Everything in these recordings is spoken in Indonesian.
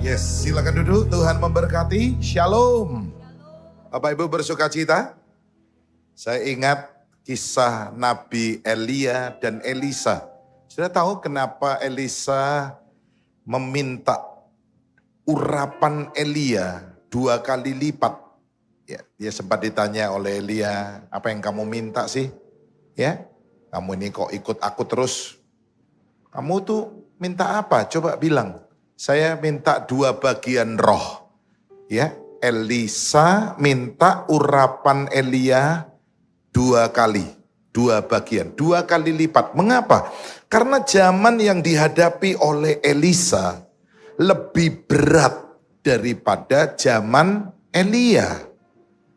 Yes, silakan duduk. Tuhan memberkati. Shalom. Bapak Ibu bersuka cita? Saya ingat kisah Nabi Elia dan Elisa. Sudah tahu kenapa Elisa meminta urapan Elia 2 kali lipat? Ya, dia sempat ditanya oleh Elia, apa yang kamu minta sih? Ya, kamu ini kok ikut aku terus? Kamu tuh minta apa? Coba bilang. Saya minta 2 bagian roh. Ya, Elisa minta urapan Elia 2 kali, 2 bagian, 2 kali lipat. Mengapa? Karena zaman yang dihadapi oleh Elisa lebih berat daripada zaman Elia.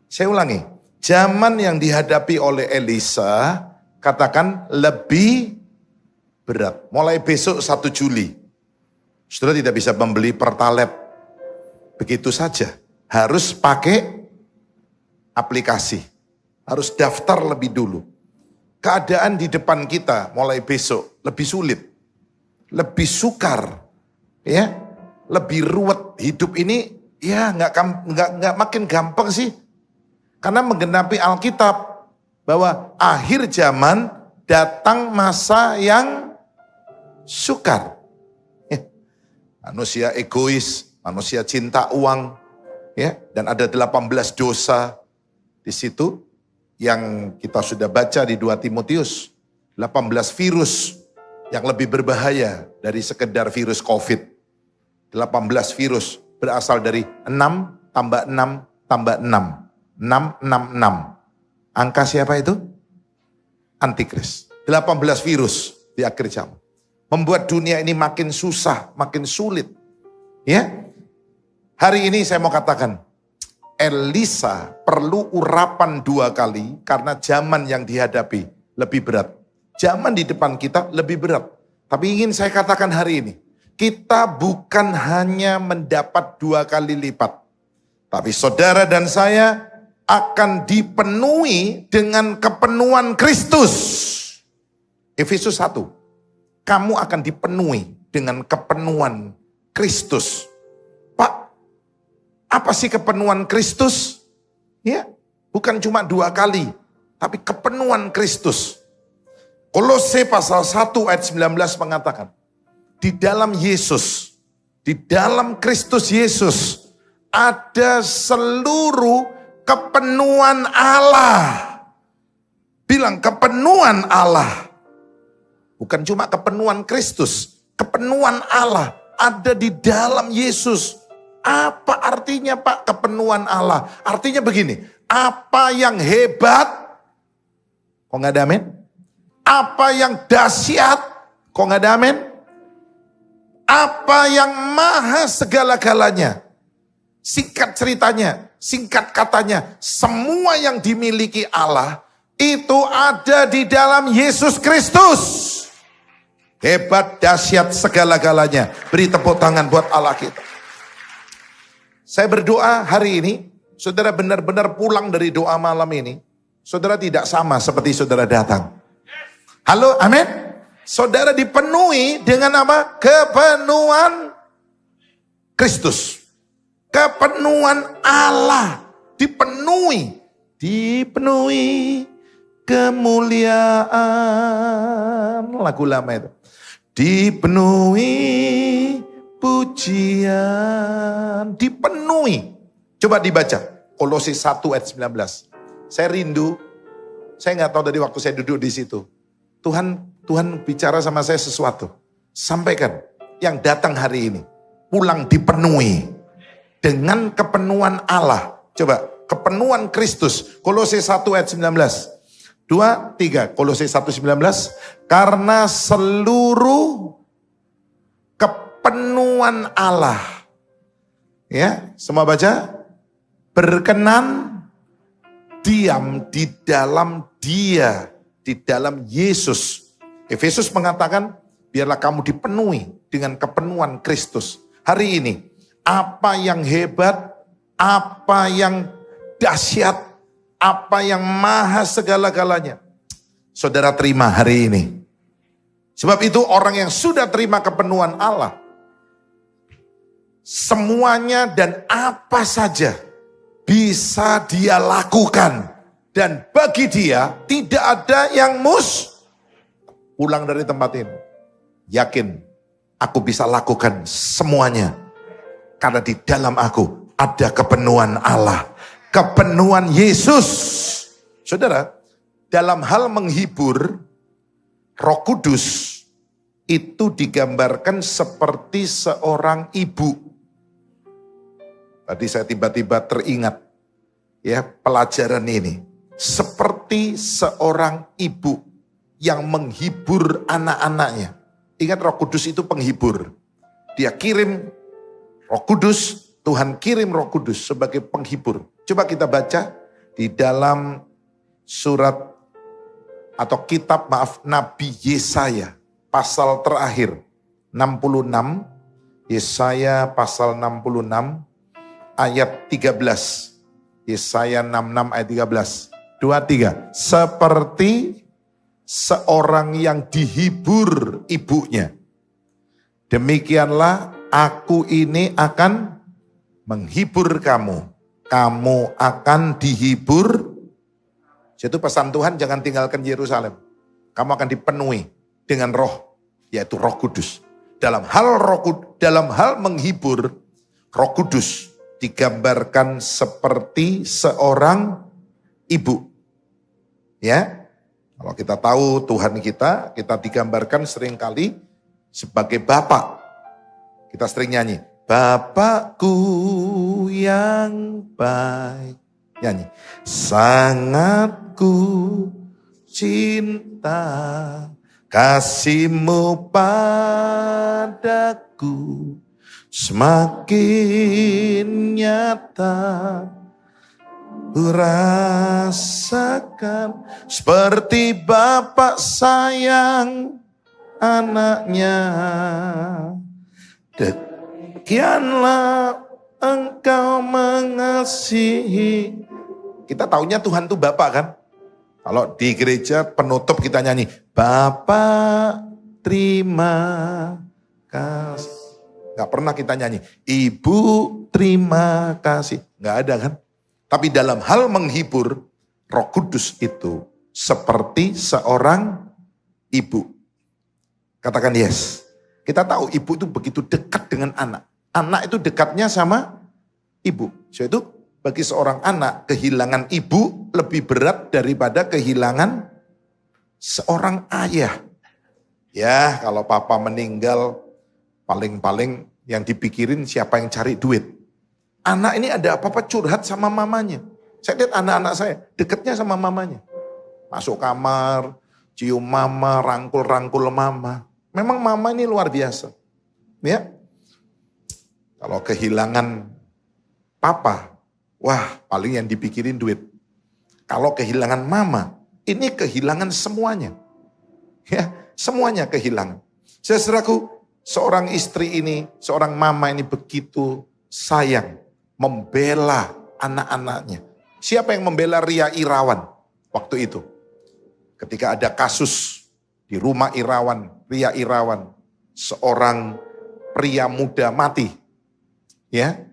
Saya ulangi, zaman yang dihadapi oleh Elisa katakan lebih berat. Mulai besok 1 Juli. Saudara tidak bisa membeli Pertalite begitu saja. Harus pakai aplikasi. Harus daftar lebih dulu. Keadaan di depan kita mulai besok lebih sulit. Lebih sukar. Ya, lebih ruwet. Hidup ini ya nggak makin gampang sih. Karena menggenapi Alkitab bahwa akhir zaman datang masa yang sukar. Manusia egois, manusia cinta uang, ya, dan ada 18 dosa di situ yang kita sudah baca di 2 Timotius. 18 virus yang lebih berbahaya dari sekedar virus COVID. 18 virus berasal dari 6 tambah 6 tambah 6. 666. Angka siapa itu? Antikris. 18 virus di akhir zaman. Membuat dunia ini makin susah, makin sulit. Ya, hari ini saya mau katakan, Elisa perlu urapan 2 kali karena zaman yang dihadapi lebih berat. Zaman di depan kita lebih berat. Tapi ingin saya katakan hari ini, kita bukan hanya mendapat 2 kali lipat. Tapi saudara dan saya akan dipenuhi dengan kepenuhan Kristus. Efesus 1. Kamu akan dipenuhi dengan kepenuhan Kristus. Pak, apa sih kepenuhan Kristus? Ya, bukan cuma 2 kali, tapi kepenuhan Kristus. Kolose pasal 1 ayat 19 mengatakan, di dalam Yesus, di dalam Kristus Yesus, ada seluruh kepenuhan Allah. Bilang kepenuhan Allah. Bukan cuma kepenuhan Kristus, kepenuhan Allah ada di dalam Yesus. Apa artinya Pak kepenuhan Allah? Artinya begini, apa yang hebat, kok nggak ada amin? Apa yang dahsyat, kok nggak ada amin? Apa yang maha segala-galanya, singkat ceritanya, singkat katanya, semua yang dimiliki Allah itu ada di dalam Yesus Kristus. Hebat, dahsyat, segala-galanya. Beri tepuk tangan buat Allah kita. Saya berdoa hari ini, saudara benar-benar pulang dari doa malam ini, saudara tidak sama seperti saudara datang. Halo, amin. Saudara dipenuhi dengan apa? Kepenuhan Kristus. Kepenuhan Allah. Dipenuhi kemuliaan. Lagu lama itu. Dipenuhi pujian, dipenuhi. Coba dibaca, Kolose 1 ayat 19. Saya rindu, saya nggak tahu dari waktu saya duduk di situ. Tuhan bicara sama saya sesuatu. Sampaikan yang datang hari ini, pulang dipenuhi dengan kepenuhan Allah. Coba, kepenuhan Kristus, Kolose 1 ayat 19. 2, 3, Kolose 1:19, karena seluruh kepenuhan Allah, ya, semua baca, berkenan diam di dalam Dia, di dalam Yesus. Efesus mengatakan, biarlah kamu dipenuhi dengan kepenuhan Kristus. Hari ini, apa yang hebat, apa yang dahsyat, apa yang maha segala-galanya, saudara terima hari ini. Sebab itu orang yang sudah terima kepenuhan Allah, semuanya dan apa saja bisa dia lakukan. Dan bagi dia tidak ada yang pulang dari tempat ini. Yakin aku bisa lakukan semuanya. Karena di dalam aku ada kepenuhan Allah. Kepenuhan Yesus. Saudara, dalam hal menghibur, Roh Kudus itu digambarkan seperti seorang ibu. Tadi saya tiba-tiba teringat ya pelajaran ini. Seperti seorang ibu yang menghibur anak-anaknya. Ingat Roh Kudus itu penghibur. Dia kirim Roh Kudus, Tuhan kirim Roh Kudus sebagai penghibur. Coba kita baca di dalam surat atau kitab Nabi Yesaya. Pasal terakhir 66, Yesaya pasal 66 ayat 13. Yesaya 66 ayat 13. 23. Seperti seorang yang dihibur ibunya. Demikianlah aku ini akan menghibur kamu. Kamu akan dihibur. Jadi pesan Tuhan, jangan tinggalkan Yerusalem. Kamu akan dipenuhi dengan roh, yaitu Roh Kudus. Dalam hal menghibur, Roh Kudus digambarkan seperti seorang ibu. Ya, kalau kita tahu Tuhan kita digambarkan seringkali sebagai Bapa. Kita sering nyanyi, Bapakku yang baik. Nyanyi, sangat ku cinta kasih-Mu padaku semakin nyata. Rasakan seperti Bapa sayang anaknya. Demikianlah Engkau mengasihi. Kita taunya Tuhan itu Bapa kan? Kalau di gereja penutup kita nyanyi, Bapa terima kasih. Gak pernah kita nyanyi, Ibu terima kasih. Gak ada kan? Tapi dalam hal menghibur, Roh Kudus itu seperti seorang ibu. Katakan yes. Kita tahu ibu itu begitu dekat dengan anak. Anak itu dekatnya sama ibu. So itu bagi seorang anak, kehilangan ibu lebih berat daripada kehilangan seorang ayah. Ya, kalau papa meninggal, paling-paling yang dipikirin siapa yang cari duit. Anak ini ada apa-apa curhat sama mamanya. Saya lihat anak-anak saya dekatnya sama mamanya. Masuk kamar, cium mama, rangkul-rangkul mama. Memang mama ini luar biasa. Ya. Kalau kehilangan papa, wah paling yang dipikirin duit. Kalau kehilangan mama, ini kehilangan semuanya. Ya, semuanya kehilangan. Saudaraku, seorang istri ini, seorang mama ini begitu sayang, membela anak-anaknya. Siapa yang membela Ria Irawan waktu itu? Ketika ada kasus di rumah Ria Irawan, seorang pria muda mati. Ya,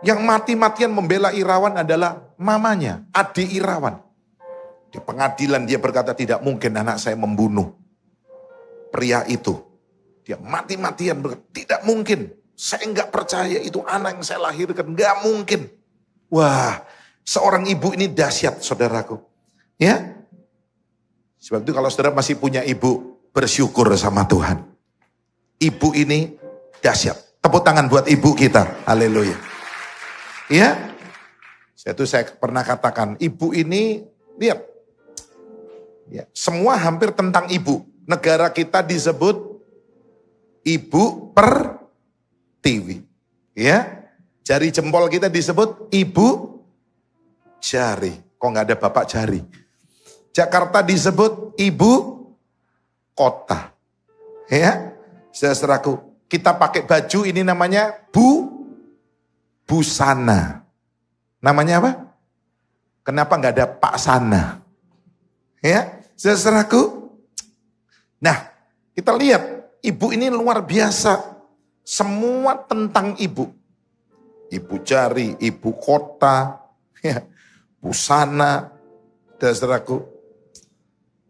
yang mati-matian membela Irawan adalah mamanya, adik Irawan. Di pengadilan dia berkata, tidak mungkin anak saya membunuh pria itu. Dia mati-matian berkata, tidak mungkin. Saya enggak percaya itu anak yang saya lahirkan, enggak mungkin. Wah, seorang ibu ini dahsyat, saudaraku. Ya, sebab itu kalau saudara masih punya ibu, bersyukur sama Tuhan. Ibu ini dahsyat. Tepuk tangan buat ibu kita. Haleluya. Ya, saya pernah katakan, ibu ini, lihat, ya, semua hampir tentang ibu. Negara kita disebut ibu pertiwi. Ya, jari jempol kita disebut ibu jari. Kok nggak ada bapak jari? Jakarta disebut ibu kota. Ya, saudaraku, kita pakai baju ini namanya busana. Namanya apa? Kenapa nggak ada Pak Sana? Ya, saudaraku. Nah, kita lihat ibu ini luar biasa. Semua tentang ibu. Ibu jari, ibu kota, ya, busana, saudaraku.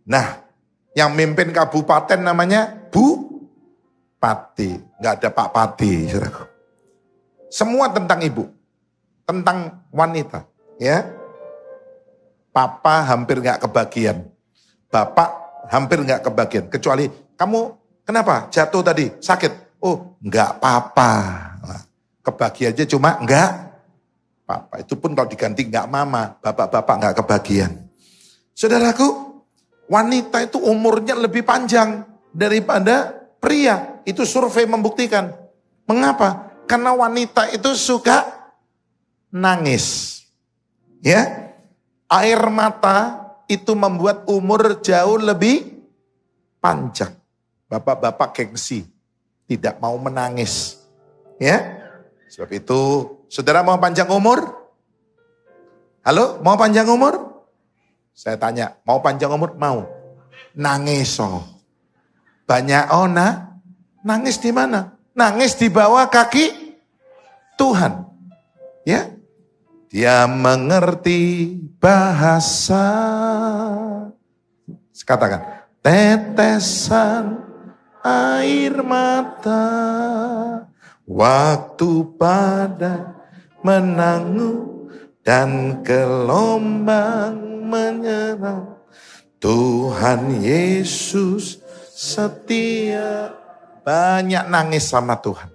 Nah, yang mimpin kabupaten namanya Bupati. Nggak ada Pak Pati, saudaraku. Semua tentang ibu. Tentang wanita. Ya, Papa hampir nggak kebagian. Bapak hampir nggak kebagian. Kecuali, kamu kenapa jatuh tadi? Sakit? Oh, nggak apa-apa. Nah, kebagiannya cuma nggak apa-apa. Itu pun kalau diganti nggak mama. Bapak-bapak nggak kebagian. Saudaraku, wanita itu umurnya lebih panjang daripada pria. Itu survei membuktikan. Mengapa? Karena wanita itu suka nangis. Ya, air mata itu membuat umur jauh lebih panjang. Bapak-bapak gengsi, tidak mau menangis. Ya, sebab itu, saudara mau panjang umur? Halo, mau panjang umur? Saya tanya, mau panjang umur? Mau. Nangis oh. Banyak nangis di mana? Nangis di bawah kaki Tuhan. Ya. Dia mengerti bahasa. Katakan, tetesan air mata waktu pada menanggung dan gelombang menyerang. Tuhan Yesus setia. Banyak nangis sama Tuhan.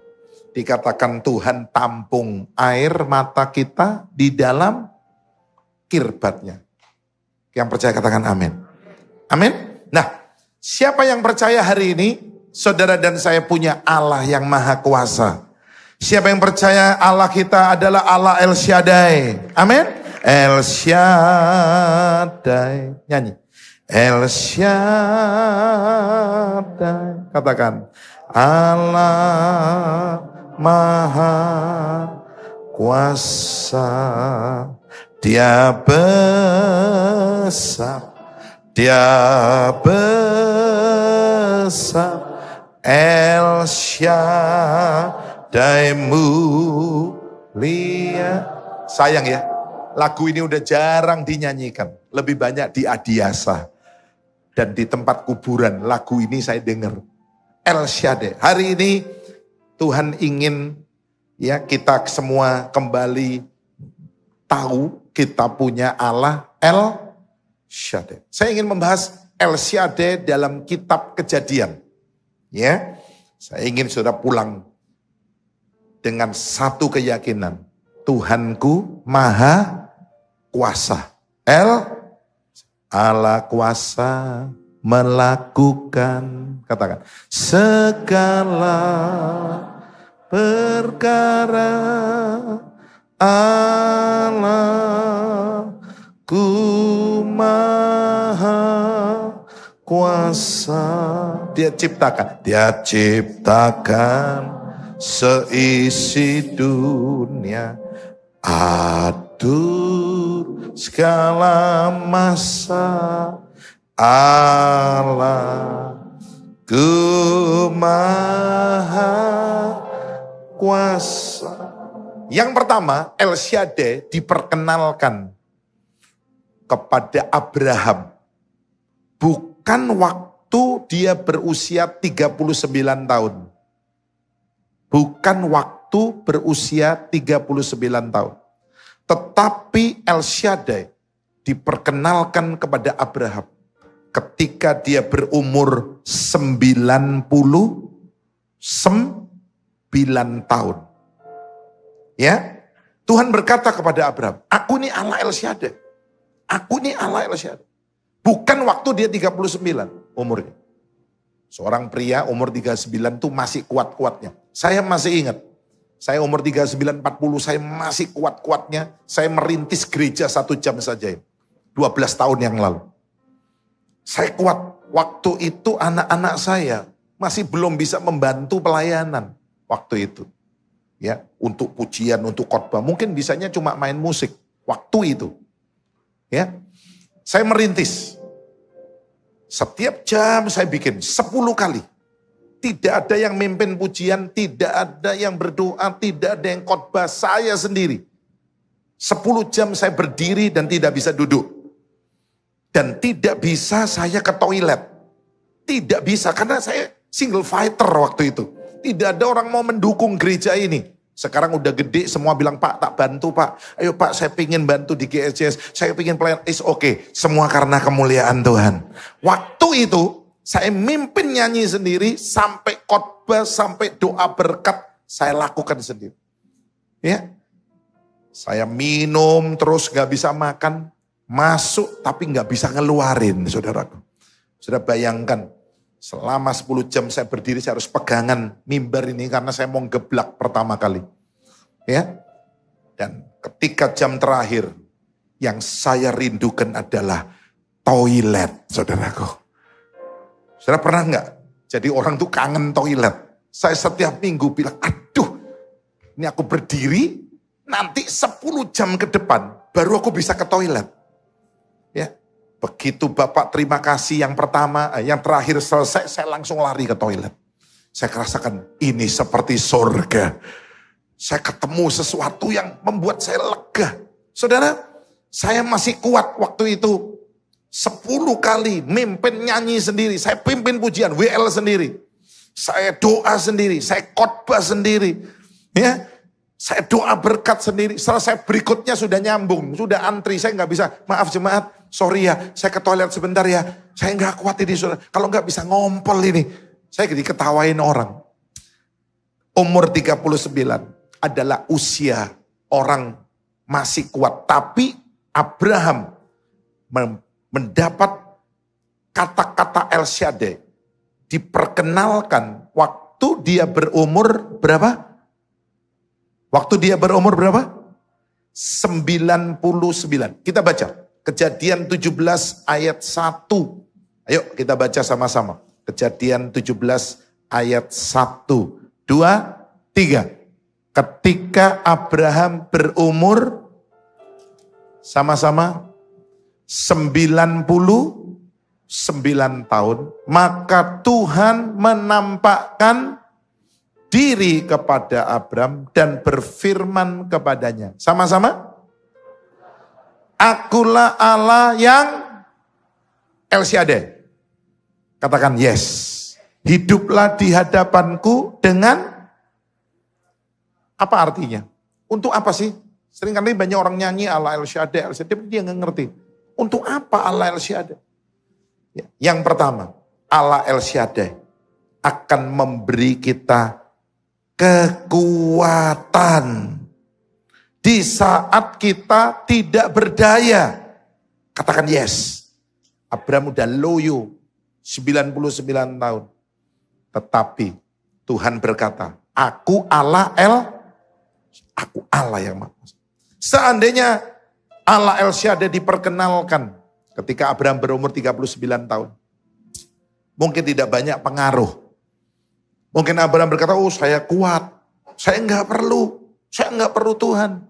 Dikatakan Tuhan tampung air mata kita di dalam kirbatnya. Yang percaya katakan amin. Amin. Nah, siapa yang percaya hari ini, saudara dan saya punya Allah yang maha kuasa. Siapa yang percaya Allah kita adalah Allah El Shaddai. Amin. El Shaddai. Nyanyi. El Shaddai. Katakan. Allah maha kuasa. Dia besar. Dia besar. El Shaddai mulia. Sayang ya, lagu ini udah jarang dinyanyikan. Lebih banyak di Adiasa. Dan di tempat kuburan, lagu ini saya dengar. El Shaddai. Hari ini Tuhan ingin ya kita semua kembali tahu kita punya Allah El Shaddai. Saya ingin membahas El Shaddai dalam kitab Kejadian. Ya, saya ingin saudara pulang dengan satu keyakinan. Tuhanku maha kuasa. Allah kuasa melakukan, katakan, segala perkara. Allahku maha kuasa. Dia ciptakan seisi dunia, atur segala masa. Allahku maha kuasa. Yang pertama, El Shaddai diperkenalkan kepada Abraham. Bukan waktu dia berusia 39 tahun. Bukan waktu berusia 39 tahun. Tetapi El Shaddai diperkenalkan kepada Abraham ketika dia berumur 99 tahun. Ya, Tuhan berkata kepada Abraham, aku ini Allah El Shaddai. Aku ini Allah El Shaddai. Bukan waktu dia 39 umurnya. Seorang pria umur 39 itu masih kuat-kuatnya. Saya masih ingat. Saya umur 39, 40, saya masih kuat-kuatnya. Saya merintis gereja 1 jam saja. 12 tahun yang lalu. Saya kuat. Waktu itu anak-anak saya masih belum bisa membantu pelayanan. Waktu itu. Ya, untuk pujian, untuk khotbah. Mungkin bisanya cuma main musik. Waktu itu. Ya, saya merintis. Setiap jam saya bikin 10 kali. Tidak ada yang mimpin pujian, tidak ada yang berdoa, tidak ada yang khotbah, saya sendiri. 10 jam saya berdiri dan tidak bisa duduk. Dan tidak bisa saya ke toilet. Tidak bisa, karena saya single fighter waktu itu. Tidak ada orang mau mendukung gereja ini. Sekarang udah gede, semua bilang, Pak tak bantu Pak. Ayo Pak, saya pingin bantu di GSJS. Saya pingin pelayan, oke. Semua karena kemuliaan Tuhan. Waktu itu, saya mimpin nyanyi sendiri, sampai khotbah, sampai doa berkat, saya lakukan sendiri. Ya, saya minum terus gak bisa makan, masuk tapi gak bisa ngeluarin, saudaraku. Sudah bayangkan, selama 10 jam saya berdiri, saya harus pegangan mimbar ini karena saya mau geblak pertama kali. Ya, dan ketika jam terakhir, yang saya rindukan adalah toilet, saudaraku. Saudara pernah nggak? Jadi orang tuh kangen toilet. Saya setiap minggu bilang, aduh, ini aku berdiri, nanti 10 jam ke depan, baru aku bisa ke toilet. Ya, begitu Bapak terima kasih yang pertama, yang terakhir selesai, saya langsung lari ke toilet. Saya rasakan, ini seperti surga. Saya ketemu sesuatu yang membuat saya lega. Saudara, saya masih kuat waktu itu. 10 kali mimpin nyanyi sendiri, saya pimpin pujian WL sendiri, saya doa sendiri, saya khotbah sendiri, ya, saya doa berkat sendiri. Selesai berikutnya sudah nyambung, sudah antri, saya nggak bisa, maaf jemaat, sorry ya, saya ke toilet sebentar ya, saya nggak kuat ini, saudara. Kalau nggak bisa ngompol ini, saya diketawain orang. Umur 39 adalah usia orang masih kuat, tapi Abraham mendapat kata-kata El Shaddai diperkenalkan waktu dia berumur berapa? Waktu dia berumur berapa? 99. Kita baca Kejadian 17 ayat 1. Ayo kita baca sama-sama. Kejadian 17 ayat 1, 2, 3. Ketika Abraham berumur sama-sama 99 tahun, maka Tuhan menampakkan diri kepada Abraham dan berfirman kepadanya. Sama-sama. Akulah Allah yang El Shaddai. Katakan yes. Hiduplah di hadapanku dengan, apa artinya? Untuk apa sih? Seringkali banyak orang nyanyi Allah El Shaddai, dia nggak ngerti. Untuk apa Allah El Shaddai? Ya, yang pertama, Allah El Shaddai akan memberi kita kekuatan di saat kita tidak berdaya. Katakan yes. Abraham udah loyo 99 tahun. Tetapi Tuhan berkata, aku Allah yang Maha Kuasa. Seandainya Allah El Shaddai diperkenalkan ketika Abraham berumur 39 tahun. Mungkin tidak banyak pengaruh. Mungkin Abraham berkata, oh saya kuat, saya nggak perlu Tuhan.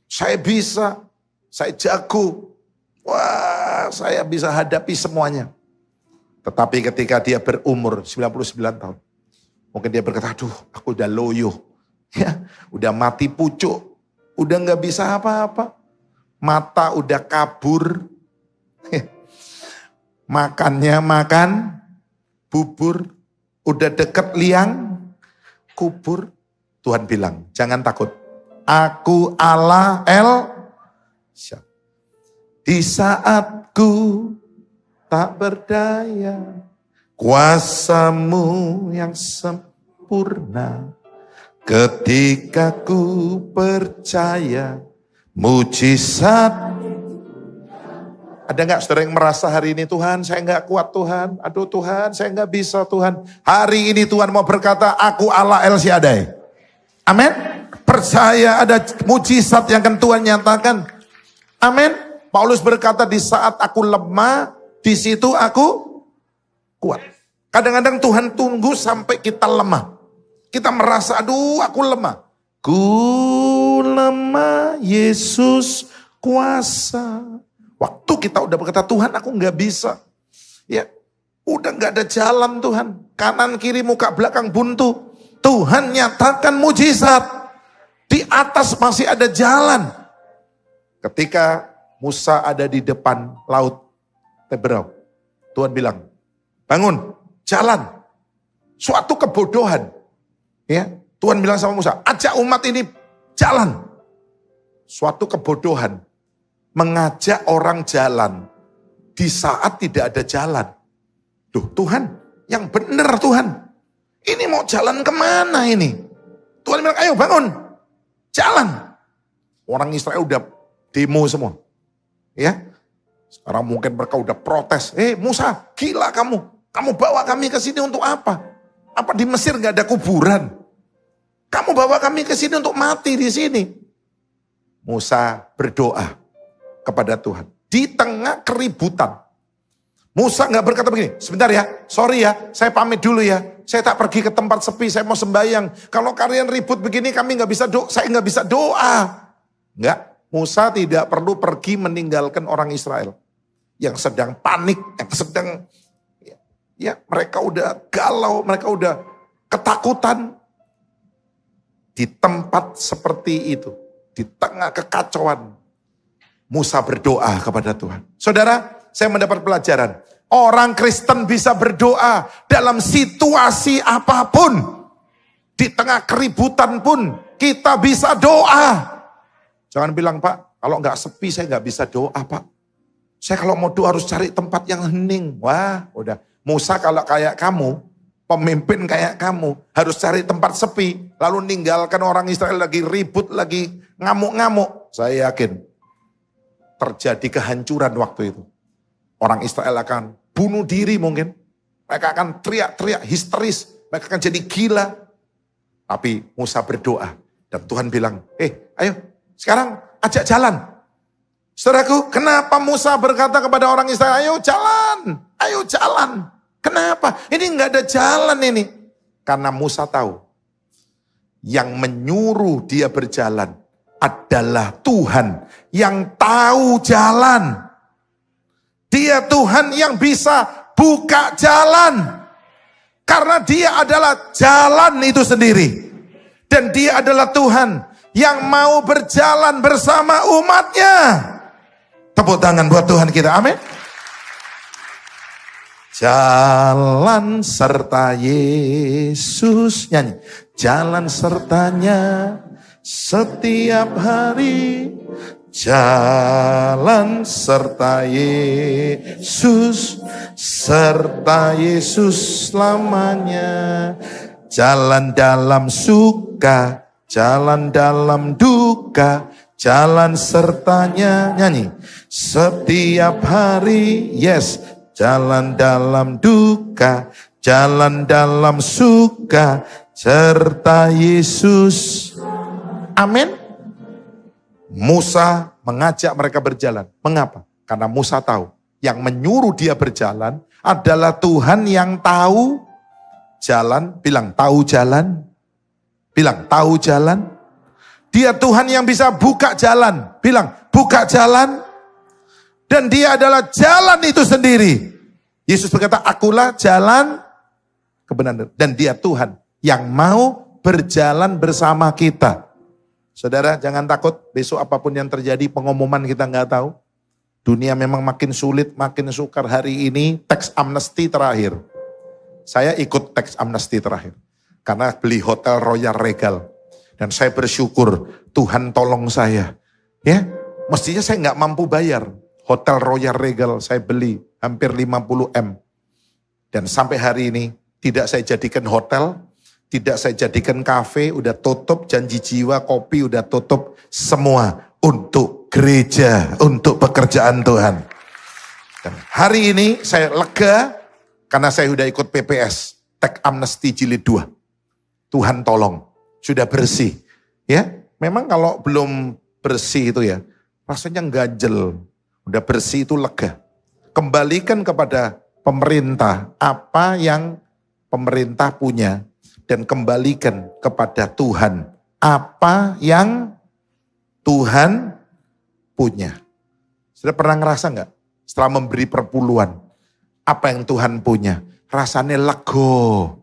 Saya bisa, saya jago. Wah, saya bisa hadapi semuanya. Tetapi ketika dia berumur 99 tahun, mungkin dia berkata, aduh aku udah loyo. Ya, udah mati pucuk, udah nggak bisa apa-apa. Mata udah kabur, makannya makan bubur, udah deket liang kubur. Tuhan bilang, jangan takut, aku Allah El Shaddai. Di saat ku tak berdaya, kuasamu yang sempurna. Ketika ku percaya, mujizat. Ada gak saudara yang merasa hari ini, Tuhan saya gak kuat Tuhan, aduh Tuhan saya gak bisa Tuhan. Hari ini Tuhan mau berkata, aku Allah El Shaddai. Amin. Percaya ada mujizat yang akan Tuhan nyatakan. Amin. Paulus berkata, di saat aku lemah, di situ aku kuat. Kadang-kadang Tuhan tunggu sampai kita lemah. Kita merasa, aduh aku lemah. Ku lemah, Yesus kuasa. Waktu kita udah berkata, Tuhan aku gak bisa. Ya, Udah gak ada jalan Tuhan. Kanan kiri muka belakang buntu. Tuhan nyatakan mujizat. Di atas masih ada jalan. Ketika Musa ada di depan laut Teberau. Tuhan bilang, bangun, jalan. Suatu kebodohan. Ya, Tuhan bilang sama Musa, ajak umat ini jalan. Suatu kebodohan. Mengajak orang jalan. Di saat tidak ada jalan. Duh Tuhan, yang benar Tuhan. Ini mau jalan kemana ini? Tuhan bilang, ayo bangun. Jalan. Orang Israel udah demo semua. Ya. Sekarang mungkin mereka udah protes. Musa, gila kamu. Kamu bawa kami ke sini untuk apa? Apa di Mesir gak ada kuburan? Kamu bawa kami ke sini untuk mati di sini. Musa berdoa kepada Tuhan. Di tengah keributan. Musa gak berkata begini, sebentar ya, sorry ya, saya pamit dulu ya. Saya tak pergi ke tempat sepi, saya mau sembahyang. Kalau kalian ribut begini, kami gak bisa doa, saya gak bisa doa. Enggak, Musa tidak perlu pergi meninggalkan orang Israel. Yang sedang panik, yang sedang, ya mereka udah galau, mereka udah ketakutan. Di tempat seperti itu, di tengah kekacauan, Musa berdoa kepada Tuhan. Saudara, saya mendapat pelajaran. Orang Kristen bisa berdoa dalam situasi apapun. Di tengah keributan pun kita bisa doa. Jangan bilang, Pak, kalau nggak sepi saya nggak bisa doa, Pak. Saya kalau mau doa harus cari tempat yang hening. Wah, udah. Musa kalau kayak kamu, pemimpin kayak kamu, harus cari tempat sepi. Lalu ninggalkan orang Israel lagi ribut, lagi ngamuk-ngamuk. Saya yakin terjadi kehancuran waktu itu. Orang Israel akan bunuh diri mungkin. Mereka akan teriak-teriak histeris. Mereka akan jadi gila. Tapi Musa berdoa. Dan Tuhan bilang, ayo sekarang ajak jalan. Saudaraku, kenapa Musa berkata kepada orang Israel, ayo jalan, ayo jalan. Kenapa? Ini nggak ada jalan ini. Karena Musa tahu. Yang menyuruh dia berjalan adalah Tuhan yang tahu jalan. Dia Tuhan yang bisa buka jalan. Karena dia adalah jalan itu sendiri. Dan dia adalah Tuhan yang mau berjalan bersama umatnya. Tepuk tangan buat Tuhan kita, amin. Jalan serta Yesus, nyanyi. Jalan sertanya setiap hari. Jalan serta Yesus selamanya. Jalan dalam suka, jalan dalam duka, jalan sertanya, nyanyi. Setiap hari, yes. Jalan dalam duka, jalan dalam suka, serta Yesus. Amin. Musa mengajak mereka berjalan. Mengapa? Karena Musa tahu yang menyuruh dia berjalan adalah Tuhan yang tahu jalan. Bilang tahu jalan. Bilang tahu jalan. Dia Tuhan yang bisa buka jalan. Bilang buka jalan. Dan dia adalah jalan itu sendiri. Yesus berkata, akulah jalan kebenaran. Dan dia Tuhan yang mau berjalan bersama kita. Saudara, jangan takut, besok apapun yang terjadi, pengumuman kita nggak tahu. Dunia memang makin sulit, makin sukar. Hari ini tax amnesty terakhir. Saya ikut tax amnesty terakhir. Karena beli hotel Royal Regal. Dan saya bersyukur, Tuhan tolong saya. Ya, mestinya saya nggak mampu bayar. Hotel Royal Regal saya beli hampir 50 M. Dan sampai hari ini tidak saya jadikan hotel. Tidak saya jadikan kafe, udah tutup, janji jiwa, kopi udah tutup, semua untuk gereja, untuk pekerjaan Tuhan. Dan hari ini saya lega, karena saya udah ikut PPS, Tax Amnesty Jilid 2. Tuhan tolong, sudah bersih. Ya, memang kalau belum bersih itu ya, rasanya ganjel, udah bersih itu lega. Kembalikan kepada pemerintah, apa yang pemerintah punya. Dan kembalikan kepada Tuhan apa yang Tuhan punya. Sudah pernah ngerasa nggak? Setelah memberi perpuluhan, apa yang Tuhan punya. Rasanya lego.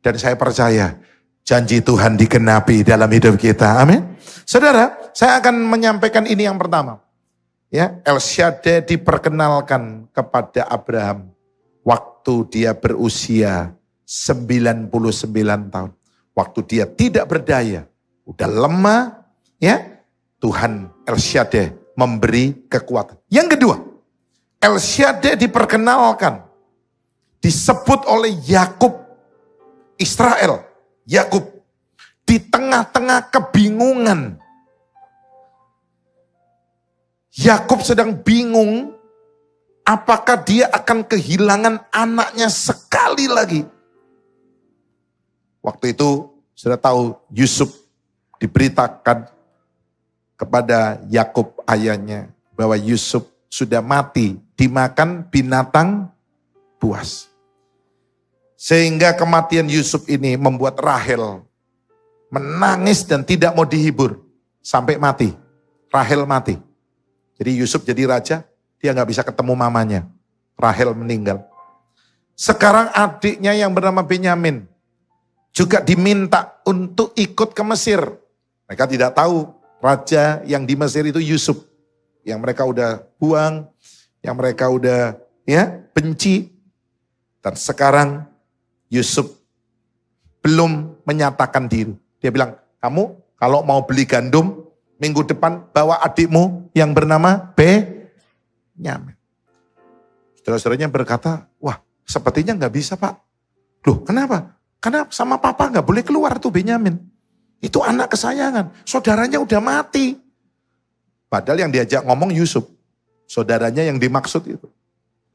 Dan saya percaya janji Tuhan digenapi dalam hidup kita. Amin. Saudara, saya akan menyampaikan ini yang pertama. Ya, El Shaddai diperkenalkan kepada Abraham waktu dia berusia 99 tahun. Waktu dia tidak berdaya, udah lemah, ya. Tuhan El Shaddai memberi kekuatan. Yang kedua, El Shaddai diperkenalkan, disebut oleh Yakub, Israel, Yakub, di tengah-tengah kebingungan. Yakub sedang bingung, apakah dia akan kehilangan anaknya sekali lagi. Waktu itu, sudah tahu Yusuf diberitakan kepada Yakub ayahnya bahwa Yusuf sudah mati dimakan binatang buas. Sehingga kematian Yusuf ini membuat Rahel menangis dan tidak mau dihibur sampai mati. Rahel mati. Jadi Yusuf jadi raja, dia nggak bisa ketemu mamanya. Rahel meninggal. Sekarang adiknya yang bernama Benyamin juga diminta untuk ikut ke Mesir. Mereka tidak tahu raja yang di Mesir itu Yusuf. Yang mereka udah buang, yang mereka udah benci. Dan sekarang Yusuf belum menyatakan diri. Dia bilang, kamu kalau mau beli gandum, minggu depan bawa adikmu yang bernama Benyamin. Saudara-saudaranya berkata, wah sepertinya nggak bisa Pak. Loh kenapa? Karena sama papa nggak boleh keluar tuh Benyamin. Itu anak kesayangan. Saudaranya udah mati. Padahal yang diajak ngomong Yusuf. Saudaranya yang dimaksud itu.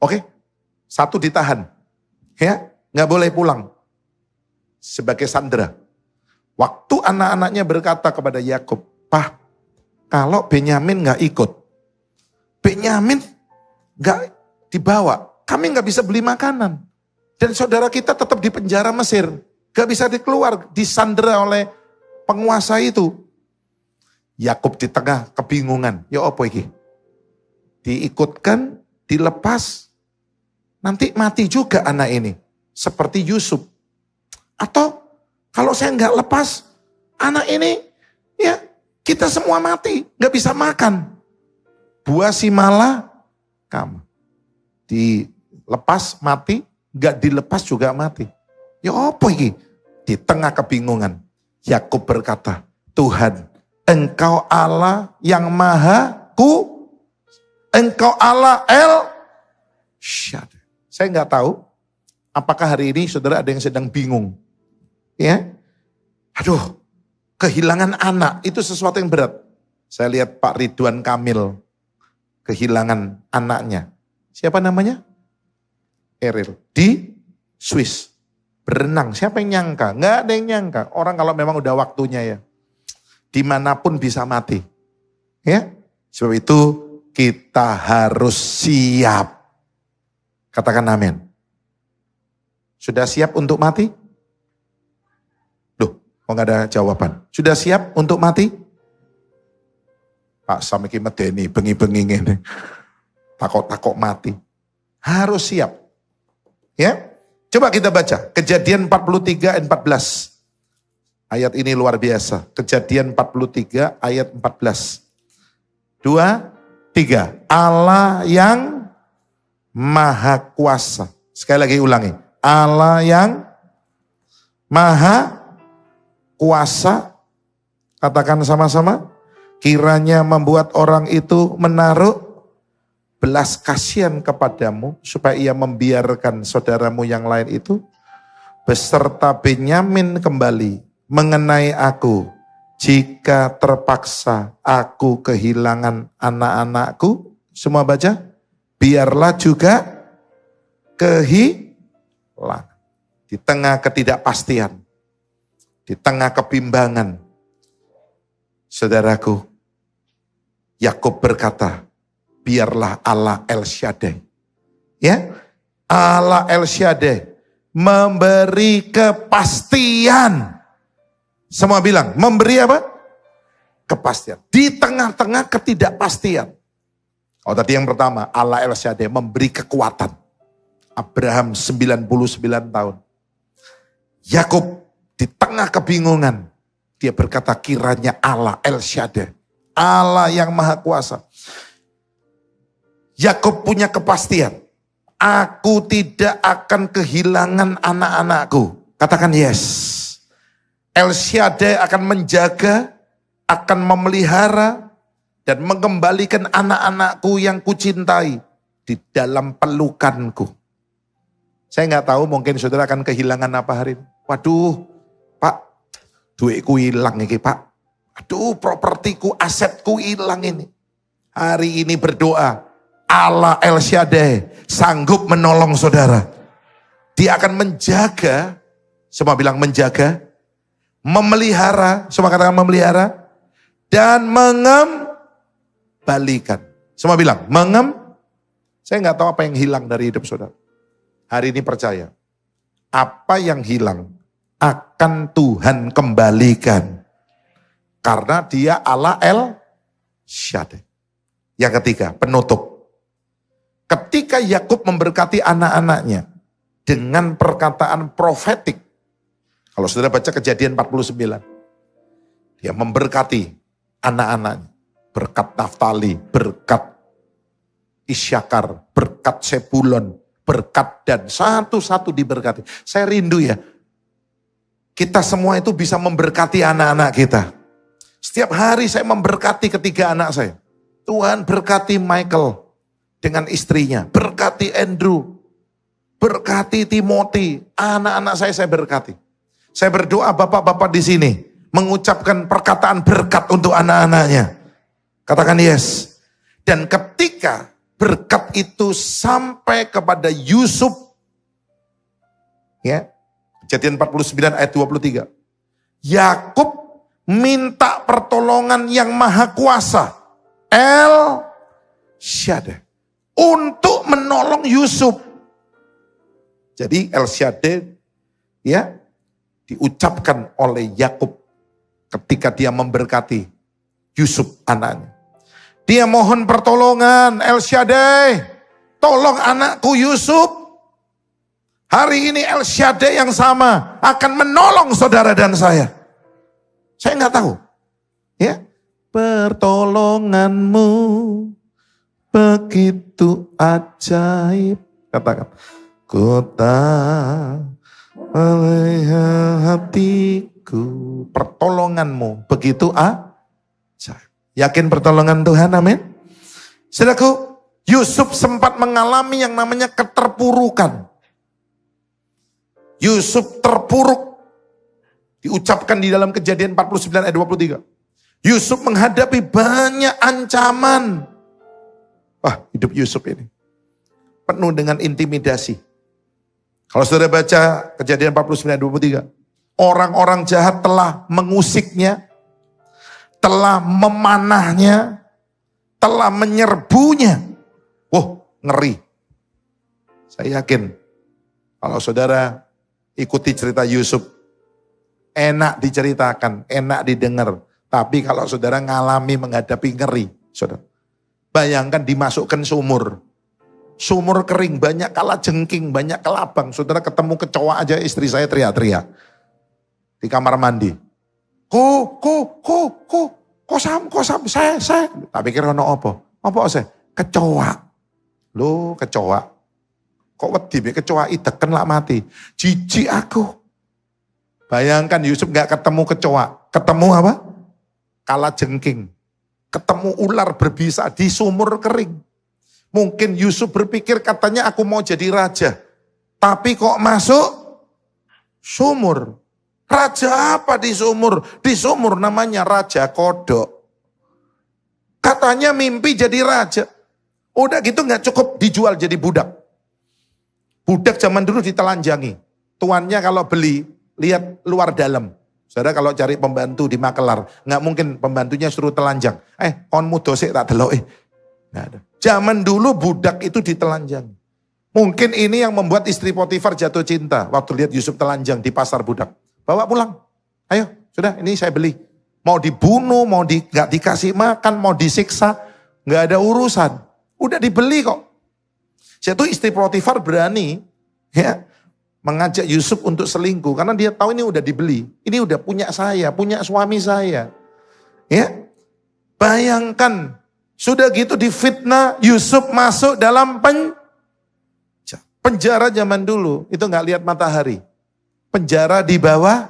Oke, satu ditahan. Ya, nggak boleh pulang. Sebagai sandera. Waktu anak-anaknya berkata kepada Yakub, Pak, kalau Benyamin nggak ikut, Benyamin nggak dibawa, kami nggak bisa beli makanan. Dan saudara kita tetap di penjara Mesir. Gak bisa dikeluar, disandera oleh penguasa itu. Yakub di tengah kebingungan. Ya apa iki? Diikutkan, dilepas, nanti mati juga anak ini. Seperti Yusuf. Atau kalau saya nggak lepas, anak ini ya kita semua mati. Gak bisa makan. Buah si mala, kamu. Dilepas mati, gak dilepas juga mati. Ya apa ini? Di tengah kebingungan, Yakub berkata, Tuhan, Engkau Allah yang maha Engkau Allah El Shaddai. Saya nggak tahu, apakah hari ini saudara ada yang sedang bingung. Ya, aduh, kehilangan anak itu sesuatu yang berat. Saya lihat Pak Ridwan Kamil kehilangan anaknya. Siapa namanya? Eril. Di Swiss. Berenang. Siapa yang nyangka? Nggak ada yang nyangka. Orang kalau memang udah waktunya ya. Dimanapun bisa mati. Ya. Sebab itu kita harus siap. Katakan amin. Sudah siap untuk mati? Loh, kok nggak ada jawaban? Sudah siap untuk mati? Pak Samiki medeni, bengi-bengi ini. Takut-takut mati. Harus siap. Ya. Coba kita baca. Kejadian 43 ayat 14. Ayat ini luar biasa. Kejadian 43 ayat 14. 2, 3. Allah yang maha kuasa. Sekali lagi ulangi. Allah yang maha kuasa. Katakan sama-sama. Kiranya membuat orang itu menaruh belas kasihan kepadamu supaya ia membiarkan saudaramu yang lain itu beserta Benyamin kembali mengenai aku jika terpaksa aku kehilangan anak-anakku. Semua baca, biarlah juga kehilangan. Di tengah ketidakpastian, di tengah kebimbangan, saudaraku, Yakub berkata, biarlah Allah El Shaddai. Ya, Allah El Shaddai memberi kepastian. Semua bilang, memberi apa? Kepastian. Di tengah-tengah ketidakpastian. Oh tadi yang pertama, Allah El Shaddai memberi kekuatan. Abraham 99 tahun. Yakub di tengah kebingungan, dia berkata kiranya Allah El Shaddai, Allah yang Maha Kuasa. Yakub punya kepastian, aku tidak akan kehilangan anak-anakku. Katakan yes. El Shaddai akan menjaga, akan memelihara, dan mengembalikan anak-anakku yang kucintai di dalam pelukanku. Saya nggak tahu mungkin saudara akan kehilangan apa hari ini. Waduh, Pak, duitku hilang ini Pak. Aduh, propertiku, asetku hilang ini. Hari ini berdoa, Allah El Shaddai sanggup menolong saudara. Dia akan menjaga, semua bilang menjaga, memelihara, semua katakan memelihara, dan mengembalikan. Semua bilang, saya nggak tahu apa yang hilang dari hidup saudara. Hari ini percaya, apa yang hilang akan Tuhan kembalikan. Karena dia Allah El Shaddai. Yang ketiga, penutup. Ketika Yakub memberkati anak-anaknya dengan perkataan profetik. Kalau saudara baca Kejadian 49. Dia memberkati anak-anaknya. Berkat Naftali, berkat Isyakar, berkat Sebulon, berkat dan satu-satu diberkati. Saya rindu ya, kita semua itu bisa memberkati anak-anak kita. Setiap hari saya memberkati ketiga anak saya. Tuhan berkati Michael dengan istrinya, berkati Andrew, berkati Timothy, anak-anak saya berkati. Saya berdoa bapak-bapak di sini mengucapkan perkataan berkat untuk anak-anaknya. Katakan yes. Dan ketika berkat itu sampai kepada Yusuf, ya, Kejadian 49 ayat 23. Yakub minta pertolongan yang maha kuasa, El Shaddai, untuk menolong Yusuf. Jadi El Shaddai, ya, diucapkan oleh Yakub ketika dia memberkati Yusuf anaknya. Dia mohon pertolongan, El Shaddai, tolong anakku Yusuf. Hari ini El Shaddai yang sama akan menolong saudara dan saya. Saya nggak tahu. Ya, pertolonganmu begitu ajaib. Katakan, kota melihat hatiku. Pertolonganmu begitu ajaib. Yakin pertolongan Tuhan, amin. Saudaraku, Yusuf sempat mengalami yang namanya keterpurukan. Yusuf terpuruk. Diucapkan di dalam Kejadian 49 ayat 23. Yusuf menghadapi banyak ancaman. Wah, hidup Yusuf ini penuh dengan intimidasi. Kalau saudara baca Kejadian 49 ayat 23. Orang-orang jahat telah mengusiknya, telah memanahnya, telah menyerbunya. Wah, ngeri. Saya yakin kalau saudara ikuti cerita Yusuf, enak diceritakan, enak didengar. Tapi kalau saudara ngalami menghadapi ngeri, saudara. Bayangkan dimasukkan sumur. Sumur kering, banyak kalajengking, banyak kelabang. Saudara ketemu kecoa aja, istri saya teriak-teriak. Di kamar mandi. Kosam, saya. Tak pikir ono apa? Apa saya? Kecoa. Loh, kecoa. Kok wedi kecoa ideken lah mati. Jijik aku. Bayangkan Yusuf gak ketemu kecoa. Ketemu apa? Kalajengking. Ketemu ular berbisa di sumur kering. Mungkin Yusuf berpikir katanya aku mau jadi raja. Tapi kok masuk sumur. Raja apa di sumur? Di sumur namanya Raja Kodok. Katanya mimpi jadi raja. Udah gitu gak cukup, dijual jadi budak. Budak zaman dulu ditelanjangi. Tuannya kalau beli, lihat luar dalam. Saudara kalau cari pembantu di Makelar, gak mungkin pembantunya suruh telanjang. Konmu dosek tak delok. Gak ada. Zaman dulu budak itu ditelanjangi. Mungkin ini yang membuat istri Potifar jatuh cinta. Waktu lihat Yusuf telanjang di pasar budak. Bawa pulang. Ayo, sudah ini saya beli. Mau dibunuh, gak dikasih makan, mau disiksa. Gak ada urusan. Udah dibeli kok. Yaitu istri Potifar berani ya mengajak Yusuf untuk selingkuh karena dia tahu ini udah dibeli. Ini udah punya saya, punya suami saya. Ya. Bayangkan sudah gitu difitnah, Yusuf masuk dalam penjara zaman dulu. Itu nggak lihat matahari. Penjara di bawah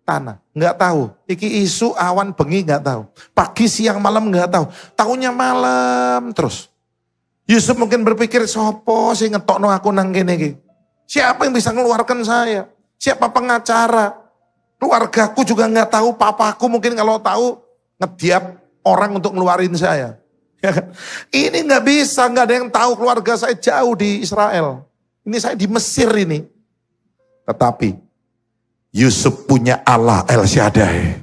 tanah. Nggak tahu. Iki isu awan bengi nggak tahu. Pagi siang malam nggak tahu. Tahunya malam terus. Yusuf mungkin berpikir, sopo sih ngetokno aku nang kene iki. Siapa yang bisa mengeluarkan saya? Siapa pengacara? Keluargaku juga nggak tahu. Papaku mungkin kalau tahu ngediap orang untuk ngeluarin saya. Ini nggak bisa, nggak ada yang tahu, keluarga saya jauh di Israel. Ini saya di Mesir ini. Tetapi Yusuf punya Allah El Shaddai.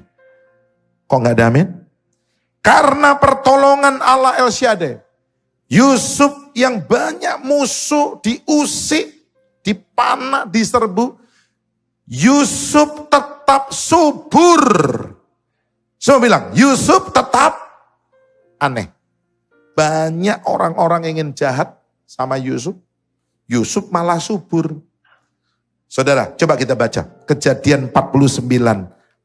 Kok nggak ada amin? Karena pertolongan Allah El Shaddai. Yusuf yang banyak musuh diusik, dipanah, diserbu. Yusuf tetap subur. Semua bilang, Yusuf tetap aneh. Banyak orang-orang ingin jahat sama Yusuf. Yusuf malah subur. Saudara, coba kita baca. Kejadian 49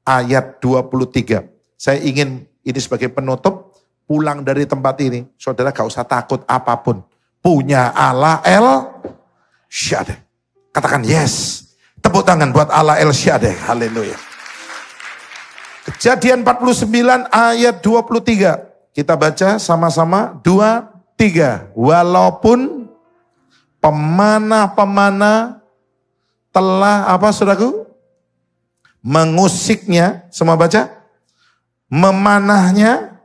ayat 23. Saya ingin ini sebagai penutup, pulang dari tempat ini. Saudara gak usah takut apapun. Punya Allah El Shaddai. Katakan yes. Tepuk tangan buat Allah El Shaddai. Haleluya. Kejadian 49 ayat 23. Kita baca sama-sama 2, 3. Walaupun pemanah-pemanah telah apa saudaraku? Mengusiknya, semua baca? Memanahnya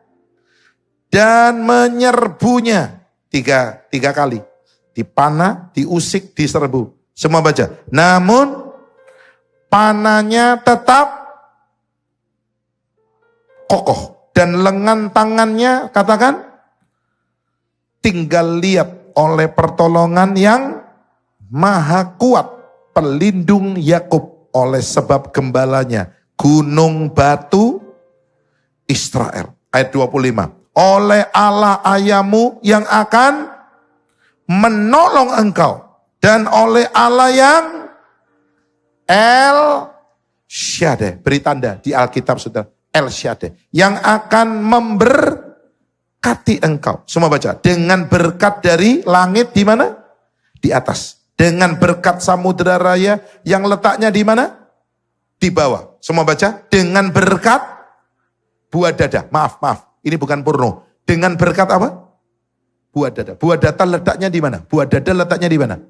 dan menyerbunya. Tiga kali. Dipanah, diusik, diserbu. Semua baca. Namun panahnya tetap kokoh. Dan lengan tangannya, katakan, tinggal lihat oleh pertolongan yang maha kuat. Pelindung Yakub oleh sebab gembalanya gunung batu Israel. Ayat 25. Oleh Allah ayahmu yang akan menolong engkau. Dan oleh Allah yang El Shaddai. Beri tanda di Alkitab saudara. El Shaddai. Yang akan memberkati engkau. Semua baca. Dengan berkat dari langit di mana? Di atas. Dengan berkat samudera raya yang letaknya di mana? Di bawah. Semua baca. Dengan berkat buah dada. Maaf. Ini bukan porno. Dengan berkat apa? Buah dada. Buah dada letaknya di mana? Buah dada letaknya di mana?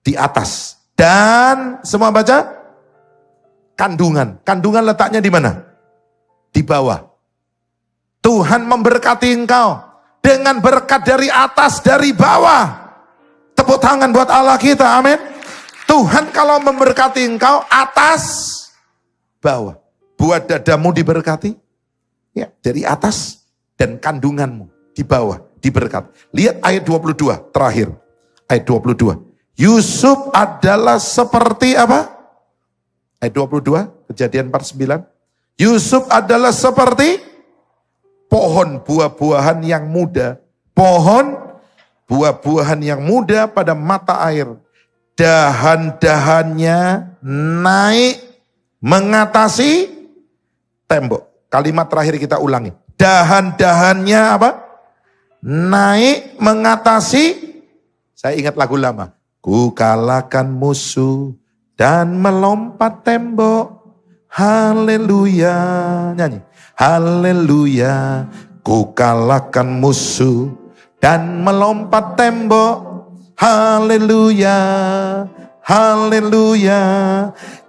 Di atas. Dan semua baca. Kandungan. Kandungan letaknya di mana? Di bawah. Tuhan memberkati engkau. Dengan berkat dari atas, dari bawah. Tepuk tangan buat Allah kita, amin. Tuhan kalau memberkati engkau atas, bawah. Buat dadamu diberkati, ya dari atas dan kandunganmu di bawah diberkati. Lihat ayat 22 terakhir. Ayat 22. Yusuf adalah seperti apa? Ayat 22, Kejadian 49. Yusuf adalah seperti pohon buah-buahan yang muda. Pohon buah-buahan yang muda pada mata air. Dahan-dahannya naik mengatasi tembok. Kalimat terakhir kita ulangi. Dahan-dahannya apa? Naik mengatasi. Saya ingat lagu lama. Ku kalahkan musuh dan melompat tembok. Haleluya. Nyanyi. Haleluya. Ku kalahkan musuh dan melompat tembok. Haleluya, haleluya.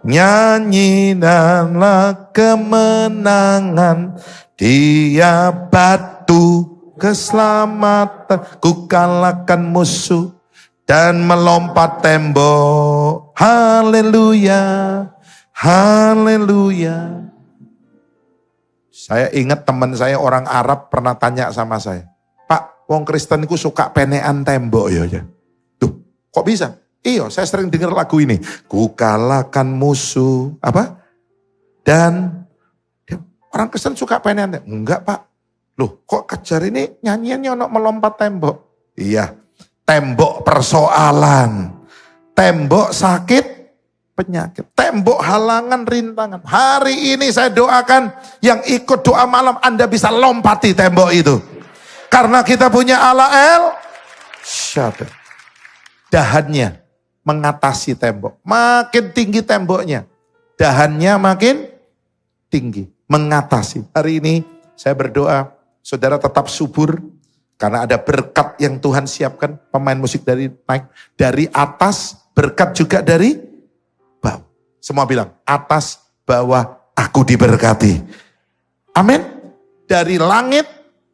Nyanyikanlah kemenangan. Dia batu keselamatan. Ku kalahkan musuh dan melompat tembok. Haleluya, haleluya. Saya ingat teman saya orang Arab pernah tanya sama saya. Wong Kristen itu suka penean tembok ya. Tuh, kok bisa? Iya, saya sering dengar lagu ini. Ku kalahkan musuh, apa? Dan orang Kristen suka penean tembok. Enggak, Pak. Loh, kok kejar ini nyanyiannya untuk melompat tembok? Iya. tembok persoalan, tembok sakit, penyakit, tembok halangan, rintangan. Hari ini saya doakan yang ikut doa malam, Anda bisa lompati tembok itu. Karena kita punya Allah El Shaddai. Dahannya mengatasi tembok. Makin tinggi temboknya, dahannya makin tinggi, mengatasi. Hari ini saya berdoa, saudara tetap subur, karena ada berkat yang Tuhan siapkan. Pemain musik dari naik dari atas, berkat juga dari bawah. Semua bilang, atas, bawah, aku diberkati. Amin. Dari langit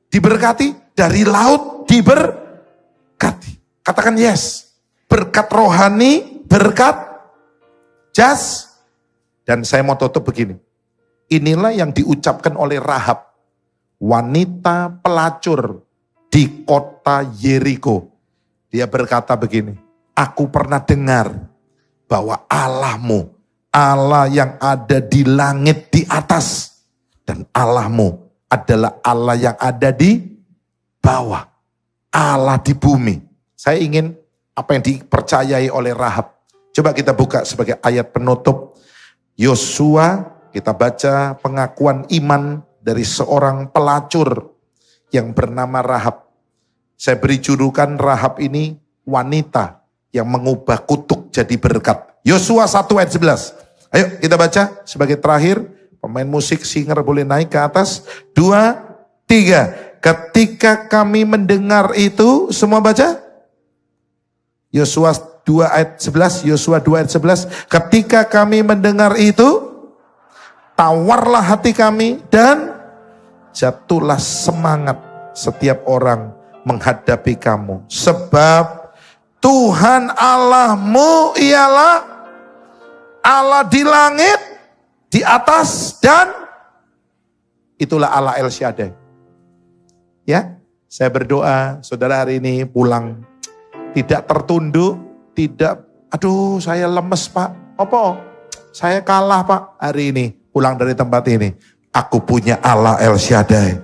diberkati, dari laut diberkati. Katakan yes. Berkat rohani, berkat jas. Dan saya mau tutup begini. Inilah yang diucapkan oleh Rahab, wanita pelacur di kota Yeriko. Dia berkata begini, aku pernah dengar bahwa Allahmu, Allah yang ada di langit di atas, dan Allahmu adalah Allah yang ada di bawah, Allah di bumi. Saya ingin apa yang dipercayai oleh Rahab. Coba kita buka sebagai ayat penutup. Yosua, kita baca pengakuan iman dari seorang pelacur yang bernama Rahab. Saya beri julukan Rahab ini wanita yang mengubah kutuk jadi berkat. Yosua 1 ayat 11. Ayo kita baca sebagai terakhir. Pemain musik singer boleh naik ke atas. 2, 3. Ketika kami mendengar itu, semua baca. Yosua 2 ayat 11. Yosua 2 ayat 11. Ketika kami mendengar itu, tawarlah hati kami dan jatuhlah semangat setiap orang menghadapi kamu. Sebab Tuhan Allahmu ialah Allah di langit, di atas, dan itulah Allah El Shaddai. Ya, saya berdoa saudara hari ini pulang tidak tertunduk, tidak, aduh saya lemes Pak, apa? Saya kalah Pak. Hari ini pulang dari tempat ini, aku punya Allah El Shaddai.